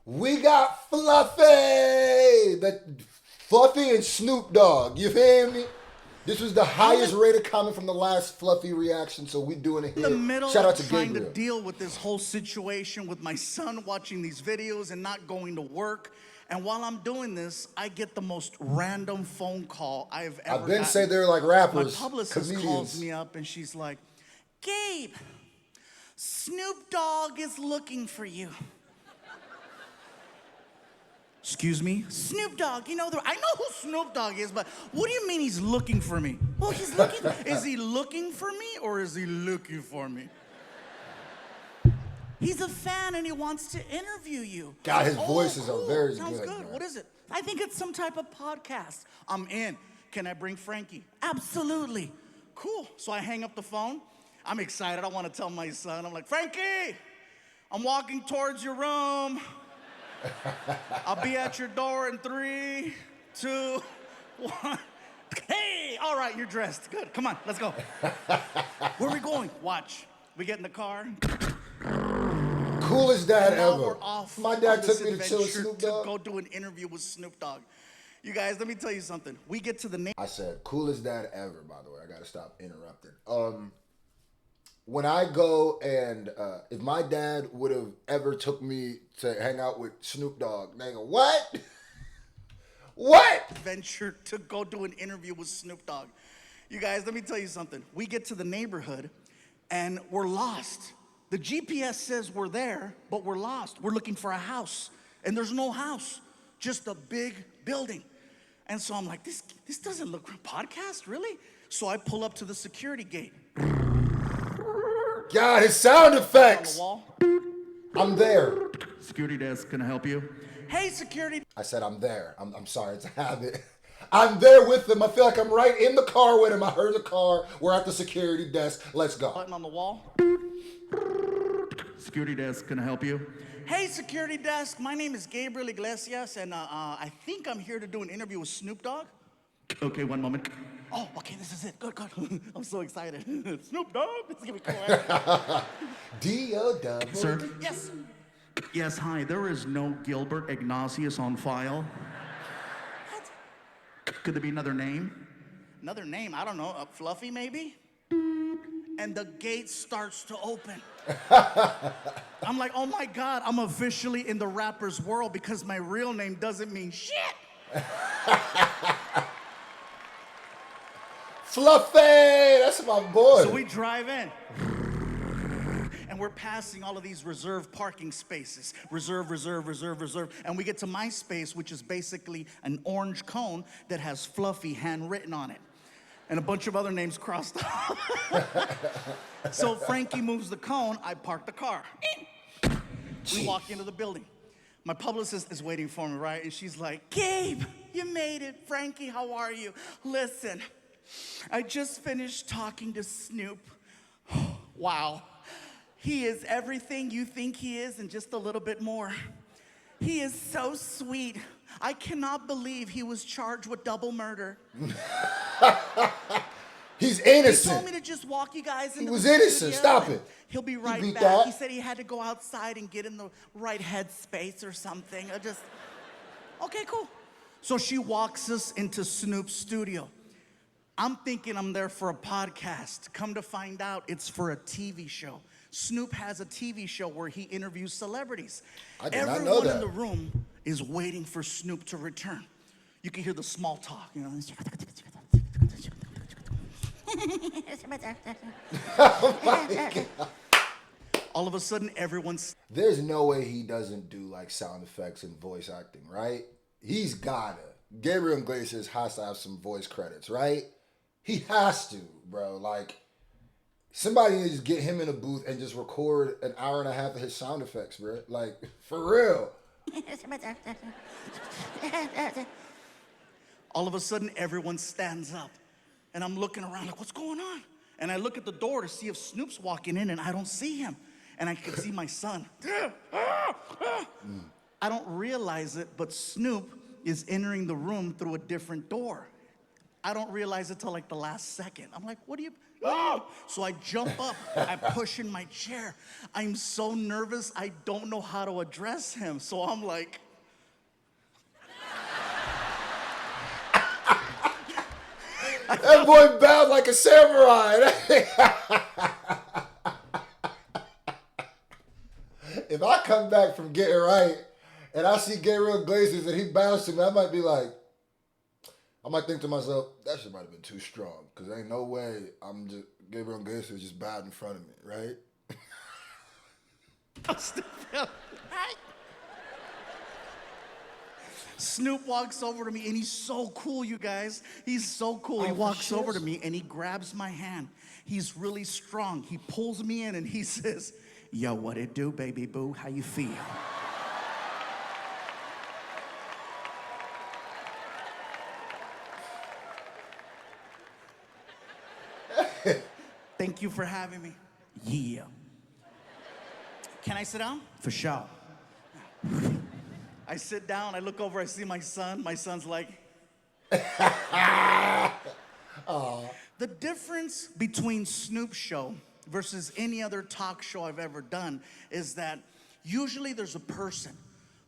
We got Fluffy and Snoop Dogg. You feel me? This was the highest rated comment from the last Fluffy reaction, so we doing it In here. the middle Shout out of to trying Gabriel. to deal with this whole situation with my son watching these videos and not going to work. And while I'm doing this, I get the most random phone call I've ever I've been gotten. say they're like rappers, My publicist comedians. calls me up and she's like, Gabe, Snoop Dogg is looking for you. Excuse me? Snoop Dogg, you know, I know who Snoop Dogg is, but what do you mean he's looking for me? Well, he's looking, is he looking for me or is he looking for me? He's a fan and he wants to interview you. God, his voices cool. are very Sounds good. What is it? I think it's some type of podcast. I'm in. Can I bring Frankie? Absolutely. Cool. So I hang up the phone. I'm excited. I want to tell my son. I'm like, Frankie, I'm walking towards your room. I'll be at your door in 3, 2, 1. Hey, all right, you're dressed. Good. Come on, let's go. Where are we going? Watch. We get in the car. Coolest dad And now ever. we're off My dad on took this me to chill with adventure Snoop to Dogg. go do an interview with Snoop Dogg. You guys, let me tell you something. We get to the I said, coolest dad ever, by the way. I gotta stop interrupting. When I go and if my dad would have ever took me to hang out with Snoop Dogg, they go, what? What? adventure to go do an interview with Snoop Dogg. You guys, let me tell you something. We get to the neighborhood and we're lost. The GPS says we're there, but we're lost. We're looking for a house and there's no house, just a big building. And so I'm like, this doesn't look podcast, really? So I pull up to the security gate. God, his sound On the effects. wall. I'm there. Security desk, can I help you? Hey, security. I said, I'm there. I'm sorry, it's a habit. I'm there with him. I feel like I'm right in the car with him. I heard the car. We're at the security desk. Let's go. Button on the wall. Security desk, can I help you? Hey, security desk. My name is Gabriel Iglesias, and I think I'm here to do an interview with Snoop Dogg. Okay, one moment. Oh, okay, this is it. Good, good. I'm so excited. Snoop Dogg? This is gonna be cool. D-O-W. Sir? Yes. Yes, hi. There is no Gilbert Ignatius on file. What? Could there be another name? Another name? I don't know. Fluffy, maybe? And the gate starts to open. I'm like, oh my God, I'm officially in the rapper's world because my real name doesn't mean shit. Fluffy, that's my boy. So we drive in. And we're passing all of these reserved parking spaces. Reserve. And we get to my space, which is basically an orange cone that has Fluffy handwritten on it. And a bunch of other names crossed off. So Frankie moves the cone, I park the car. We walk into the building. My publicist is waiting for me, right? And she's like, Gabe, you made it. Frankie, how are you? Listen, I just finished talking to Snoop. Wow. He is everything you think he is and just a little bit more. He is so sweet. I cannot believe he was charged with double murder. He's innocent. He told me to just walk you guys into He was the innocent. studio Stop and it. He'll be He right beat back. that. He said he had to go outside and get in the right headspace or something. Okay, cool. So she walks us into Snoop's studio. I'm thinking I'm there for a podcast. Come to find out, it's for a TV show. Snoop has a TV show where he interviews celebrities. I did not know Everyone that. in the room is waiting for Snoop to return. You can hear the small talk, you know. Oh my God. All of a sudden, everyone's There's no way he doesn't do like sound effects and voice acting, right? He's gotta. Gabriel Iglesias has to have some voice credits, right? He has to, bro. Like, somebody needs to get him in a booth and just record an hour and a half of his sound effects, bro. Like, for real. all of a sudden, everyone stands up. And I'm looking around like, what's going on? And I look at the door to see if Snoop's walking in, and I don't see him. And I can see my son. I don't realize it, but Snoop is entering the room through a different door. I don't realize it till like the last second. I'm like, what do you? Oh! So I jump up, I push in my chair. I'm so nervous, I don't know how to address him. So I'm like, that boy bowed like a samurai. If I come back from getting right and I see Gabriel Iglesias and he bows to me, I might think to myself, that shit might have been too strong. Because ain't no way Gabriel Iglesias just bowed in front of me, right? Snoop walks over to me and he's so cool, you guys. He's so cool. He walks over to me and he grabs my hand. He's really strong. He pulls me in and he says, yo, what it do, baby boo? How you feel? Thank you for having me. Yeah. Can I sit down? For sure. I sit down, I look over, I see my son. My son's like, The difference between Snoop's show versus any other talk show I've ever done is that usually there's a person,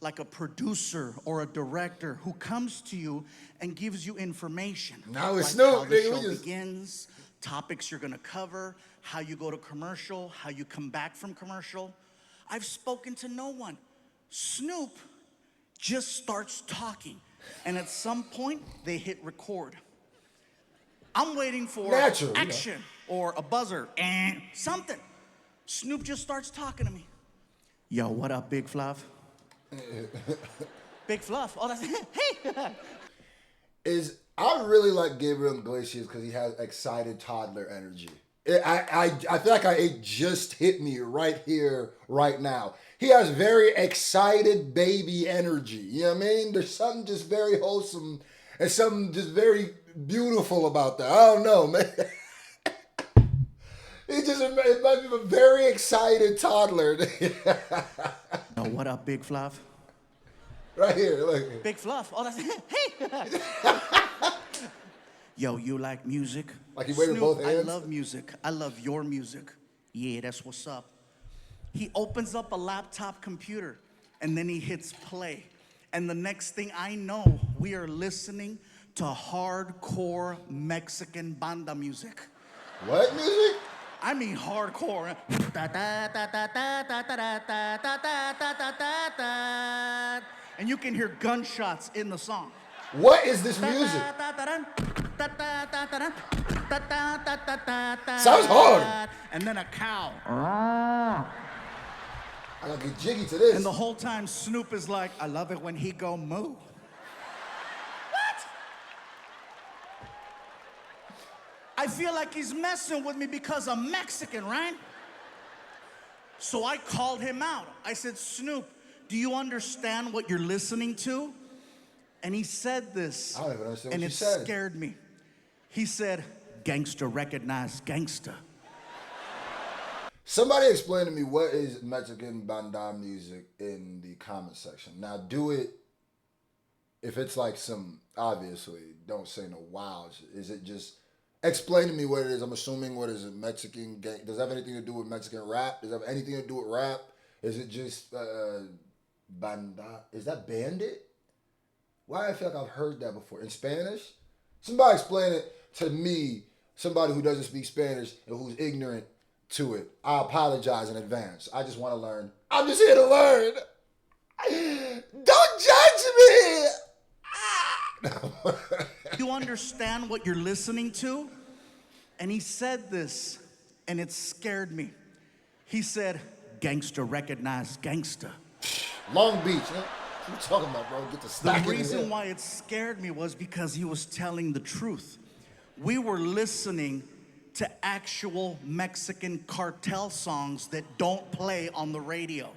like a producer or a director, who comes to you and gives you information. Now it's like Snoop. how the show begins, topics you're gonna cover, how you go to commercial, how you come back from commercial. I've spoken to no one. Snoop just starts talking, and at some point they hit record. I'm waiting for action or a buzzer and something. Snoop just starts talking to me. Yo, what up, Big Fluff? Big Fluff. Oh, that's hey. I really like Gabriel Iglesias because he has excited toddler energy. I feel like it just hit me right here, right now. He has very excited baby energy. You know what I mean? There's something just very wholesome and something just very beautiful about that. I don't know, man. It might be a very excited toddler. Oh, what up, Big Fluff? Right here, look. Big Fluff. Oh, that's hey. Yo, you like music? Like he waving both hands? I love music. I love your music. Yeah, that's what's up. He opens up a laptop computer and then he hits play. And the next thing I know, we are listening to hardcore Mexican banda music. What music? I mean hardcore. And you can hear gunshots in the song. What is this music? Sounds hard. And then a cow. I gotta get jiggy to this. And the whole time Snoop is like, I love it when he go moo. What? I feel like he's messing with me because I'm Mexican, right? So I called him out. I said, Snoop, do you understand what you're listening to? And he said this, I don't even understand and what it you said. scared me. He said, gangster recognize gangster. Somebody explain to me what is Mexican banda music in the comment section. Now do it, if it's like some, obviously, don't say no wows. Is it just, explain to me what it is. I'm assuming, what is it, Mexican gang? Does it have anything to do with Mexican rap? Does it have anything to do with rap? Is it just banda? Is that bandit? Why I feel like I've heard that before. In Spanish? Somebody explain it to me, somebody who doesn't speak Spanish and who's ignorant to it. I apologize in advance. I just want to learn. I'm just here to learn. Don't judge me. You understand what you're listening to? And he said this, and it scared me. He said, gangster recognize gangster. Long Beach, huh? What you talking about, bro? Get the stack. The reason why it scared me was because he was telling the truth. We were listening to actual Mexican cartel songs that don't play on the radio.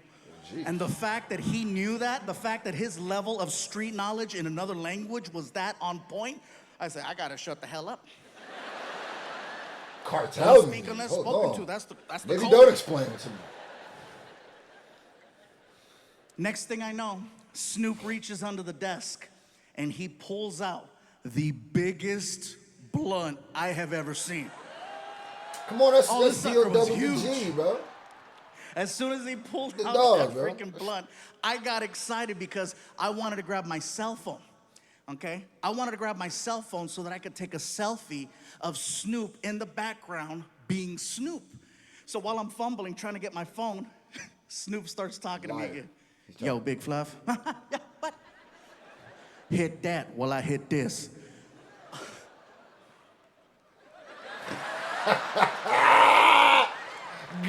Jeez. And the fact that he knew that, the fact that his level of street knowledge in another language was that on point, I said, I gotta shut the hell up. Cartel Speak unless spoken to. That's the Maybe code. don't explain it to me. Next thing I know, Snoop reaches under the desk and he pulls out the biggest blunt I have ever seen. Come on, Oh, that's this sucker was DOWG, bro. As soon as he pulled The out dog, that bro. freaking blunt, I got excited because I wanted to grab my cell phone. Okay? I wanted to grab my cell phone so that I could take a selfie of Snoop in the background being Snoop. So while I'm fumbling trying to get my phone, Snoop starts talking to me Liar. again. Yo, Big Fluff. Yeah, what? Hit that while I hit this.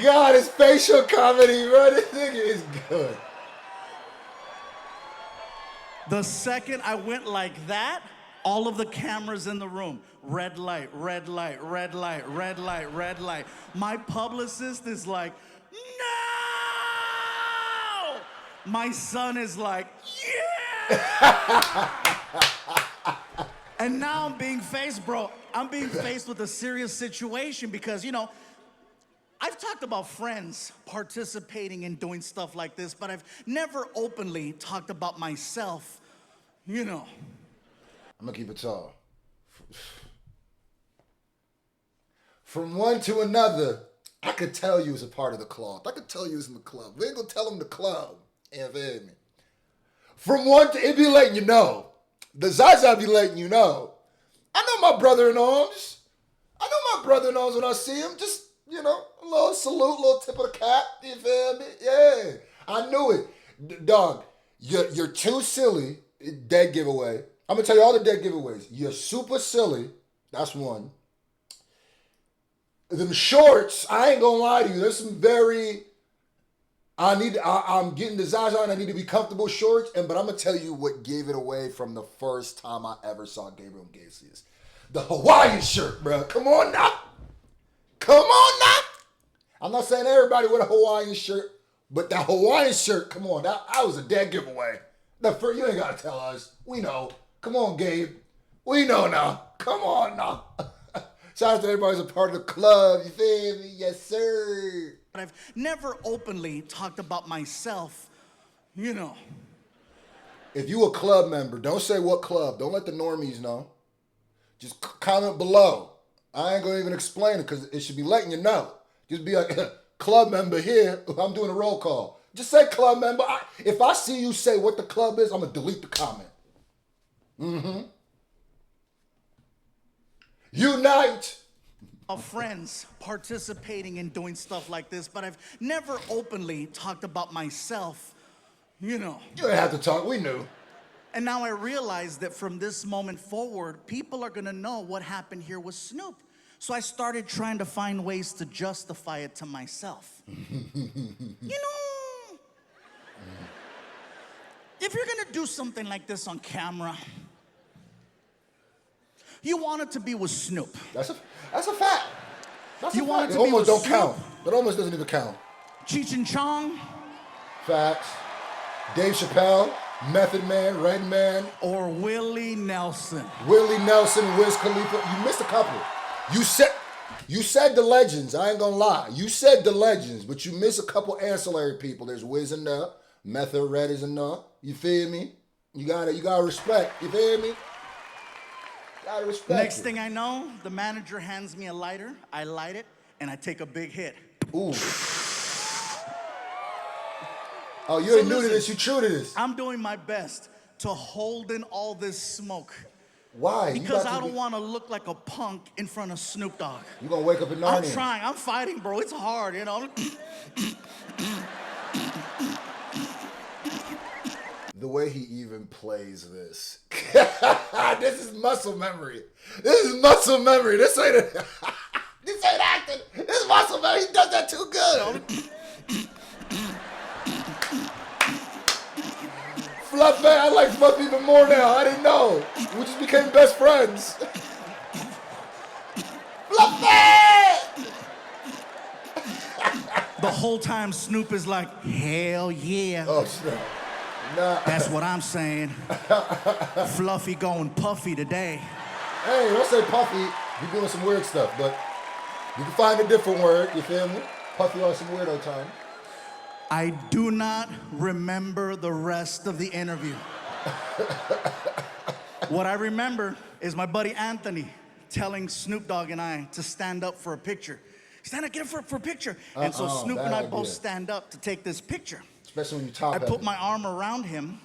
God, it's facial comedy, bro. This nigga is good. The second I went like that, all of the cameras in the room, red light, red light, red light, red light, red light. My publicist is like, no! My son is like, yeah! And now I'm being faced, bro. I'm being faced with a serious situation because, you know, I've talked about friends participating in doing stuff like this, but I've never openly talked about myself, you know. I'm gonna keep it tall. From one to another, I could tell you was a part of the cloth. I could tell you was in the club. We ain't gonna tell them the club. You feel me? From one to, it be letting you know. The Zaza be letting you know. I know my brother-in-arms. I know my brother-in-arms when I see him. Just, you know, a little salute, little tip of the cap. You feel me? Yeah. I knew it. Dog, you're too silly. Dead giveaway. I'm gonna tell you all the dead giveaways. You're super silly. That's one. Them shorts, I ain't gonna lie to you. There's some very, I'm getting the Zaza and I need to be comfortable shorts. But I'm gonna tell you what gave it away from the first time I ever saw Gabriel Iglesias. The Hawaiian shirt, bro. Come on now. Come on now. I'm not saying everybody with a Hawaiian shirt, but that Hawaiian shirt, come on, that was a dead giveaway. You ain't gotta tell us. We know. Come on, Gabe. We know now. Come on now. Shout out to everybody who's a part of the club. You feel me? Yes, sir. But I've never openly talked about myself, you know. If you a club member, don't say what club. Don't let the normies know. Just comment below. I ain't gonna even explain it because it should be letting you know. Just be like, club member here. I'm doing a roll call. Just say club member. If I see you say what the club is, I'm gonna delete the comment. Unite. Of friends participating in doing stuff like this, but I've never openly talked about myself, you know. You didn't have to talk. We knew. And now I realize that from this moment forward, people are gonna know what happened here with Snoop. So I started trying to find ways to justify it to myself. You know, if you're gonna do something like this on camera, you want it to be with Snoop. That's a fact. That's You a want fact. it It to be almost with don't count. It almost doesn't even count. Cheech and Chong, Facts. Dave Chappelle, Method Man, Redman, or Willie Nelson. Willie Nelson, Wiz Khalifa. You missed a couple. You said the legends. I ain't gonna lie. You said the legends, but you missed a couple ancillary people. There's Wiz in there. Method Red is in there. You feel me? You gotta respect. You feel me? Gotta respect. Next thing I know, the manager hands me a lighter. I light it, and I take a big hit. Ooh. Oh, you ain't new to this. You true to this. I'm doing my best to hold in all this smoke. Why? Because I don't want to look like a punk in front of Snoop Dogg. You gonna wake up in I'm Narnia. trying. I'm fighting, bro. It's hard, you know. The way he even plays this. This is muscle memory. This is muscle memory. This ain't this ain't acting. This is muscle memory. He does that too good. Fluff, man, I like Fluff even more now. I didn't know. We just became best friends. Fluffy! The whole time Snoop is like, hell yeah. Oh, snap. Nah. That's what I'm saying. Fluffy going puffy today. Hey, don't say puffy. You're doing some weird stuff, but you can find a different word, you feel me? Puffy on some weirdo time. I do not remember the rest of the interview. What I remember is my buddy Anthony telling Snoop Dogg and I to stand up for a picture. Stand up, get up for a picture. And so Snoop and I both stand up to take this picture. Especially when you top I heavy. put my arm around him.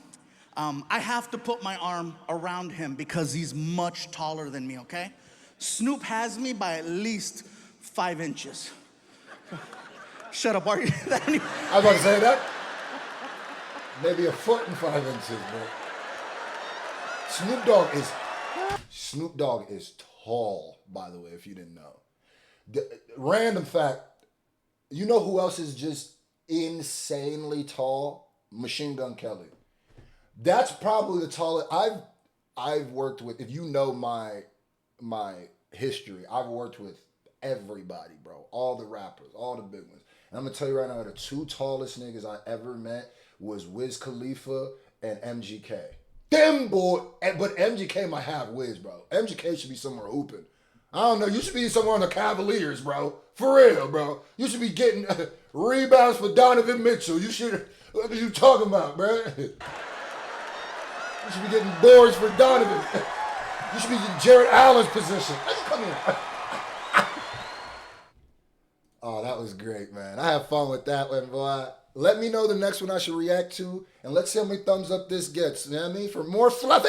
I have to put my arm around him because he's much taller than me, okay? Snoop has me by at least 5 inches. Shut up, are you? I was about to say that. Maybe a foot and 5 inches, but Snoop Dogg is tall, by the way, if you didn't know. Random fact, you know who else is just insanely tall? Machine Gun Kelly. That's probably the tallest I've worked with. If you know my history, I've worked with everybody, bro. All the rappers, all the big ones. And I'm gonna tell you right now, the 2 tallest niggas I ever met was Wiz Khalifa and MGK. Them boy, but MGK might have Wiz, bro. MGK should be somewhere hooping. I don't know. You should be somewhere on the Cavaliers, bro. For real, bro. You should be getting rebounds for Donovan Mitchell. You should. What are you talking about, bro? You should be getting boards for Donovan. You should be in Jared Allen's position. Come here. Oh, that was great, man. I had fun with that one, boy. Let me know the next one I should react to, and let's see how many thumbs up this gets. You know what I mean? For more Fluffy!